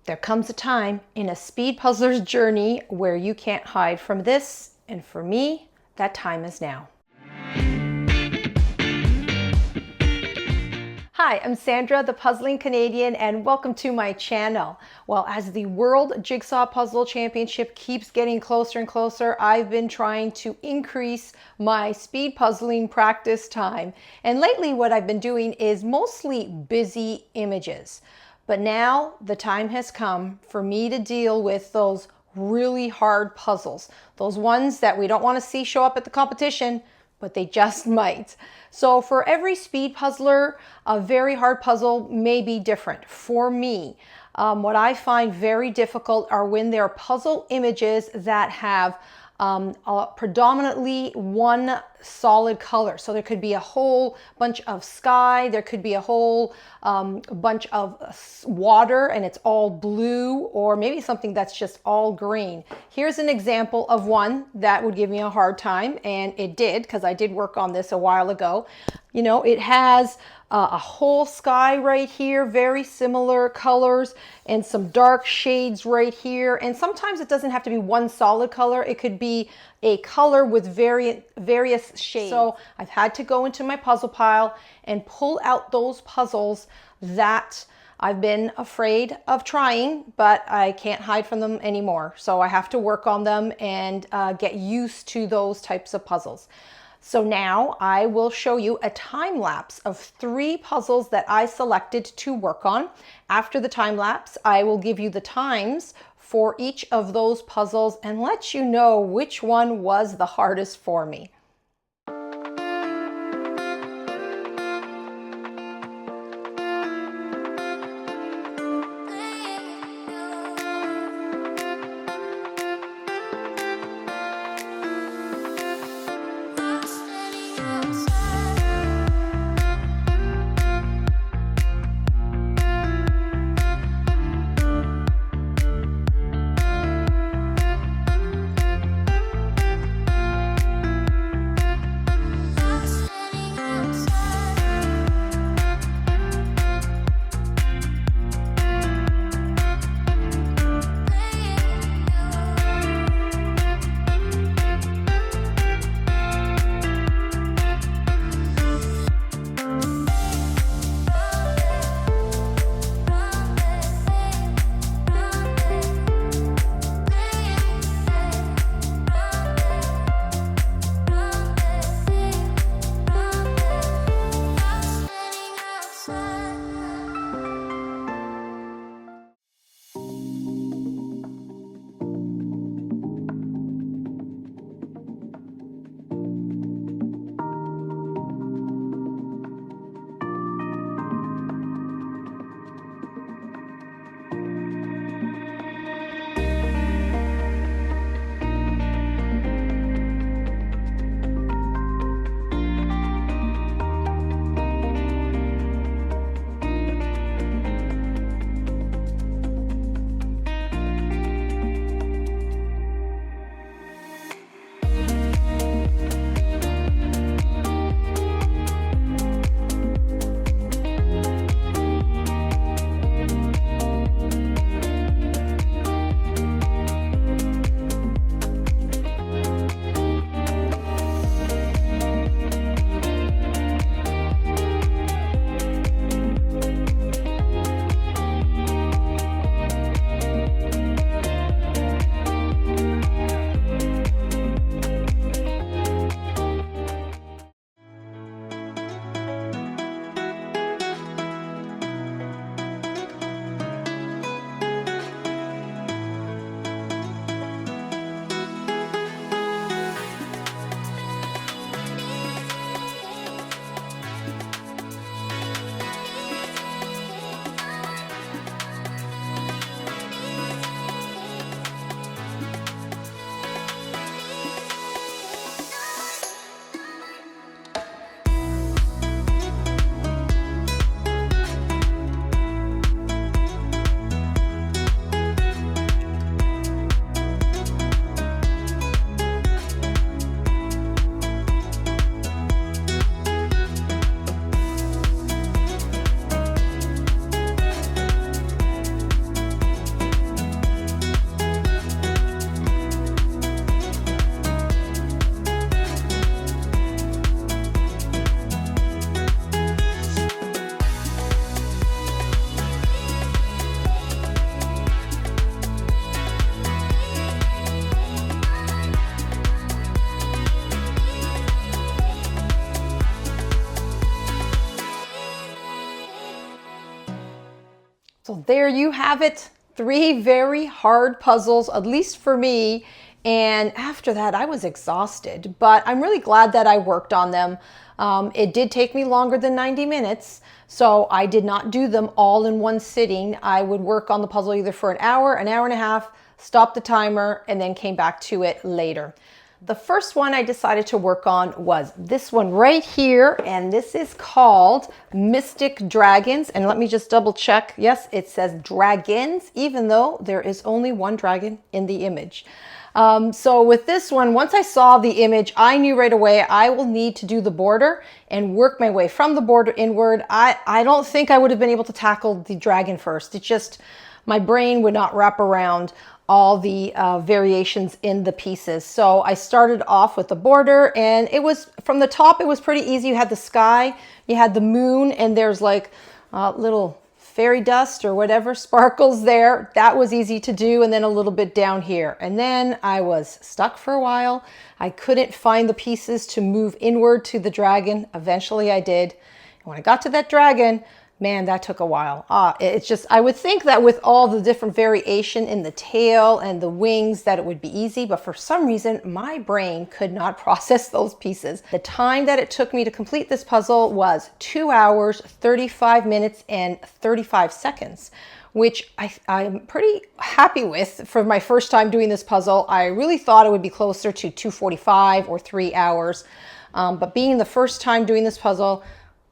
There comes a time in a speed puzzler's journey where you can't hide from this, and for me, that time is now. Hi, I'm Sandra, the Puzzling Canadian, and welcome to my channel. Well, as the World Jigsaw Puzzle Championship keeps getting closer and closer, I've been trying to increase my speed puzzling practice time. And lately what I've been doing is mostly busy images. But now the time has come for me to deal with those really hard puzzles, those ones that we don't want to see show up at the competition, but they just might. So for every speed puzzler, a very hard puzzle may be different. For me, what I find very difficult are when there are puzzle images that have predominantly one solid color. So there could be a whole bunch of sky, there could be a whole bunch of water and it's all blue, or maybe something that's just all green. Here's an example of one that would give me a hard time, and it did, because I did work on this a while ago. You know, it has a whole sky right here, very similar colors, and some dark shades right here. And sometimes it doesn't have to be one solid color. It could be a color with various shades. So I've had to go into my puzzle pile and pull out those puzzles that I've been afraid of trying, but I can't hide from them anymore. So I have to work on them and get used to those types of puzzles. So now I will show you a time lapse of 3 puzzles that I selected to work on. After the time lapse, I will give you the times for each of those puzzles and let you know which one was the hardest for me. there you have it. 3 very hard puzzles, at least for me. And after that, I was exhausted, but I'm really glad that I worked on them. It did take me longer than 90 minutes, so I did not do them all in one sitting. I would work on the puzzle either for an hour and a half, stop the timer, and then came back to it later. The first one I decided to work on was this one right here, and this is called Mystic Dragons. And let me just double check. Yes, it says dragons, even though there is only one dragon in the image. So with this one, once I saw the image, I knew right away I will need to do the border and work my way from the border inward. I don't think I would have been able to tackle the dragon first. It just, my brain would not wrap around all the variations in the pieces. So I started off with the border, and it was, from the top, it was pretty easy. You had the sky, you had the moon, and there's like little fairy dust or whatever sparkles there. That was easy to do. And then a little bit down here. And then I was stuck for a while. I couldn't find the pieces to move inward to the dragon. Eventually I did. And when I got to that dragon, man, that took a while. It's just, I would think that with all the different variation in the tail and the wings that it would be easy, but for some reason, my brain could not process those pieces. The time that it took me to complete this puzzle was 2 hours, 35 minutes, and 35 seconds, which I'm pretty happy with for my first time doing this puzzle. I really thought it would be closer to 2:45 or 3 hours, but being the first time doing this puzzle,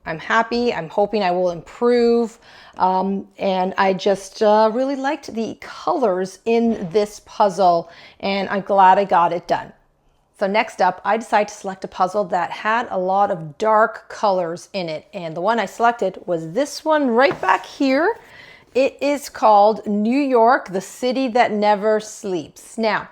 I'm happy. I'm hoping I will improve. And I just really liked the colors in this puzzle, and I'm glad I got it done. So next up, I decided to select a puzzle that had a lot of dark colors in it. And the one I selected was this one right back here. It is called New York, the City That Never Sleeps. Now,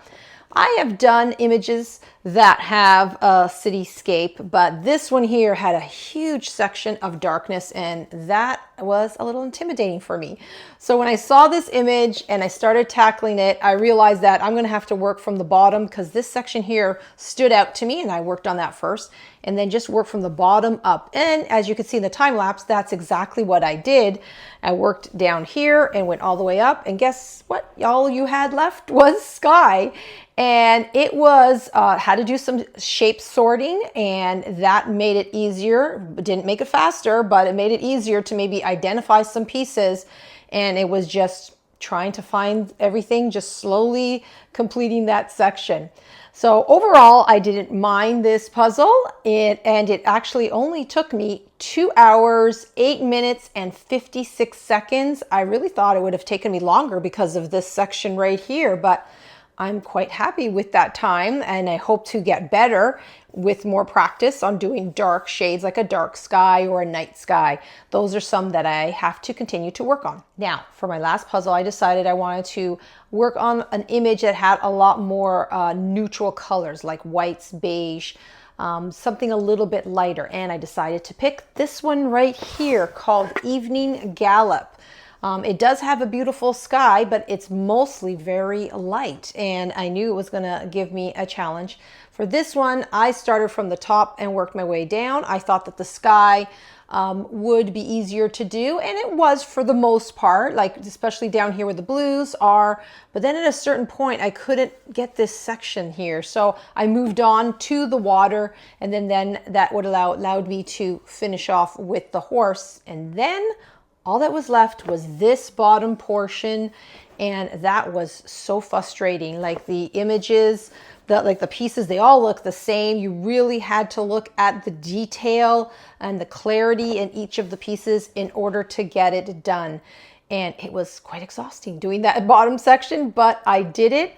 I have done images that have a cityscape, but this one here had a huge section of darkness, and that was a little intimidating for me. So when I saw this image and I started tackling it, I realized that I'm gonna have to work from the bottom, because this section here stood out to me, and I worked on that first, and then just work from the bottom up. And as you can see in the time lapse, that's exactly what I did. I worked down here and went all the way up, and guess what? All you had left was sky. And it was, had to do some shape sorting, and that made it easier. It didn't make it faster, but it made it easier to maybe identify some pieces. And it was just trying to find everything, just slowly completing that section. So overall, I didn't mind this puzzle, and it actually only took me 2 hours, 8 minutes, and 56 seconds. I really thought it would have taken me longer because of this section right here, but I'm quite happy with that time, and I hope to get better with more practice on doing dark shades like a dark sky or a night sky. Those are some that I have to continue to work on. Now, for my last puzzle, I decided I wanted to work on an image that had a lot more neutral colors like whites, beige, something a little bit lighter. And I decided to pick this one right here called Evening Gallop. It does have a beautiful sky, but it's mostly very light, and I knew it was going to give me a challenge. For this one, I started from the top and worked my way down. I thought that the sky would be easier to do, and it was for the most part, like especially down here where the blues are. But then at a certain point, I couldn't get this section here, so I moved on to the water, and then that would allowed me to finish off with the horse, and then all that was left was this bottom portion, and that was so frustrating. Like the images, the pieces, they all look the same. You really had to look at the detail and the clarity in each of the pieces in order to get it done. And it was quite exhausting doing that bottom section, but I did it.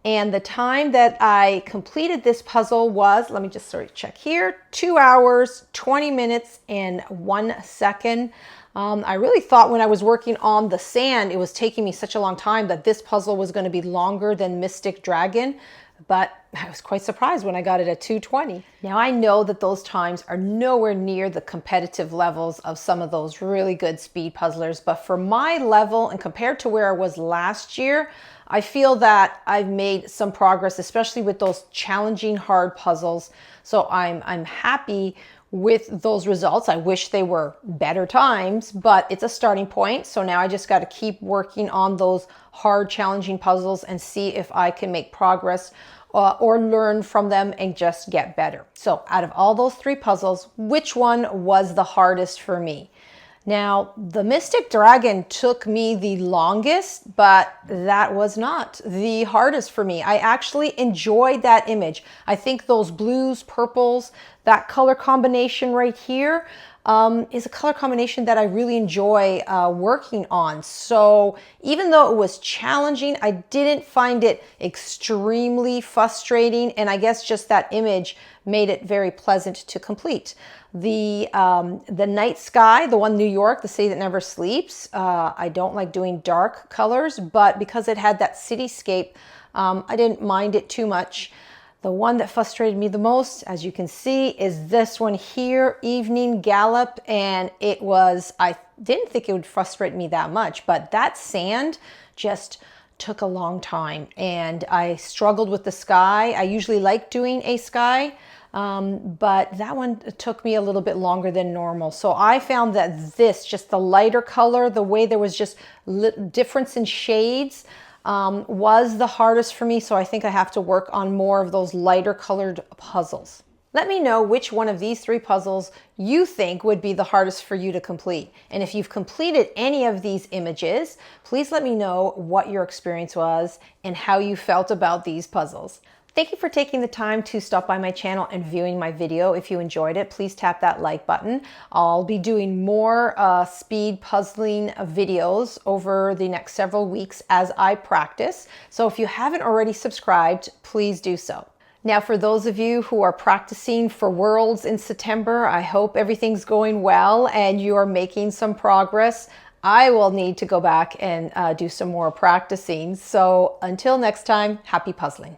And the time that I completed this puzzle was, let me just sort of check here, 2 hours, 20 minutes, and 1 second. I really thought when I was working on the sand, it was taking me such a long time that this puzzle was going to be longer than Mystic Dragon, but I was quite surprised when I got it at 2:20. Now I know that those times are nowhere near the competitive levels of some of those really good speed puzzlers, but for my level and compared to where I was last year, I feel that I've made some progress, especially with those challenging hard puzzles. So I'm happy with those results. I wish they were better times, but it's a starting point. So now I just got to keep working on those hard, challenging puzzles and see if I can make progress or learn from them and just get better. So out of all those 3 puzzles, which one was the hardest for me? Now, the Mystic Dragon took me the longest, but that was not the hardest for me. I actually enjoyed that image. I think those blues, purples, that color combination right here is a color combination that I really enjoy working on. So even though it was challenging, I didn't find it extremely frustrating. And I guess just that image made it very pleasant to complete. The night sky, the one New York, the city that never sleeps, I don't like doing dark colors, but because it had that cityscape, I didn't mind it too much. The one that frustrated me the most, as you can see, is this one here, Evening Gallop, and I didn't think it would frustrate me that much, but that sand just took a long time, and I struggled with the sky. I usually like doing a sky, but that one took me a little bit longer than normal. So I found that just the lighter color, the way there was just difference in shades, was the hardest for me. So I think I have to work on more of those lighter colored puzzles. Let me know which one of these 3 puzzles you think would be the hardest for you to complete. And if you've completed any of these images, please let me know what your experience was and how you felt about these puzzles. Thank you for taking the time to stop by my channel and viewing my video. If you enjoyed it, please tap that like button. I'll be doing more speed puzzling videos over the next several weeks as I practice. So if you haven't already subscribed, please do so. Now, for those of you who are practicing for Worlds in September, I hope everything's going well and you are making some progress. I will need to go back and do some more practicing. So until next time, happy puzzling.